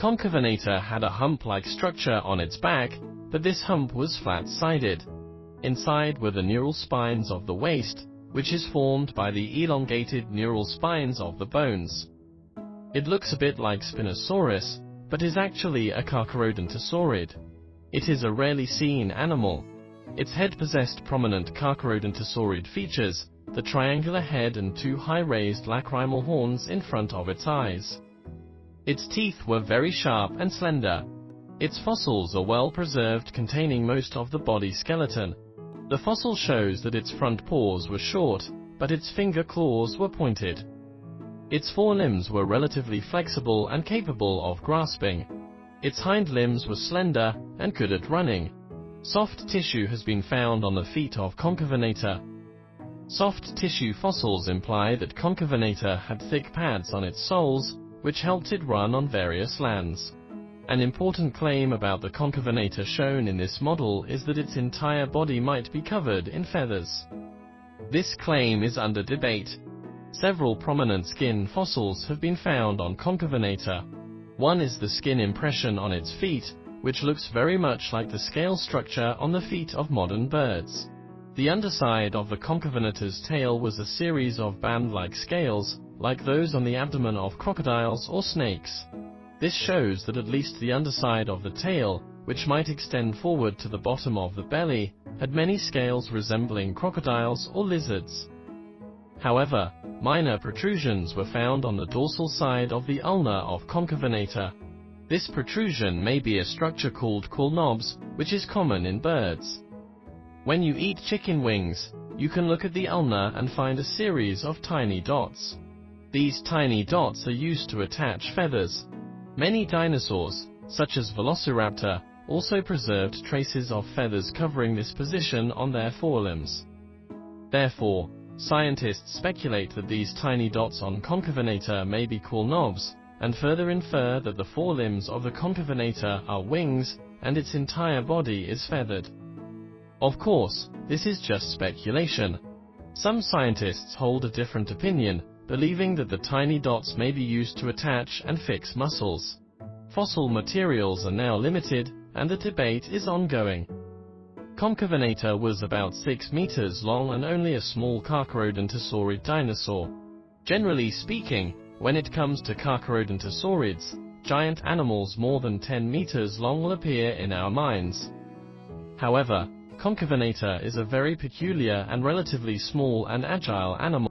Concavenator had a hump-like structure on its back, but this hump was flat-sided. Inside were the neural spines of the waist, which is formed by the elongated neural spines of the bones. It looks a bit like Spinosaurus, but is actually a Carcharodontosaurid. It is a rarely seen animal. Its head possessed prominent Carcharodontosaurid features, the triangular head and two high-raised lacrimal horns in front of its eyes. Its teeth were very sharp and slender. Its fossils are well preserved, containing most of the body skeleton. The fossil shows that its front paws were short, but its finger claws were pointed. Its forelimbs were relatively flexible and capable of grasping. Its hind limbs were slender and good at running. Soft tissue has been found on the feet of Concavenator. Soft tissue fossils imply that Concavenator had thick pads on its soles, which helped it run on various lands. An important claim about the Concavenator shown in this model is that its entire body might be covered in feathers. This claim is under debate. Several prominent skin fossils have been found on Concavenator. One is the skin impression on its feet, which looks very much like the scale structure on the feet of modern birds. The underside of the Concavenator's tail was a series of band-like scales, like those on the abdomen of crocodiles or snakes. This shows that at least the underside of the tail, which might extend forward to the bottom of the belly, had many scales resembling crocodiles or lizards. However, minor protrusions were found on the dorsal side of the ulna of Concavenator. This protrusion may be a structure called caul knobs, which is common in birds. When you eat chicken wings, you can look at the ulna and find a series of tiny dots. These tiny dots are used to attach feathers. Many dinosaurs, such as Velociraptor, also preserved traces of feathers covering this position on their forelimbs. Therefore, scientists speculate that these tiny dots on Concavenator may be caul knobs, and further infer that the forelimbs of the Concavenator are wings, and its entire body is feathered. Of course, this is just speculation. Some scientists hold a different opinion, believing that the tiny dots may be used to attach and fix muscles. Fossil materials are now limited, and the debate is ongoing. Concavenator was about 6 meters long and only a small Carcharodontosaurid dinosaur. Generally speaking, when it comes to Carcharodontosaurids, giant animals more than 10 meters long will appear in our minds. However, Concavenator is a very peculiar and relatively small and agile animal.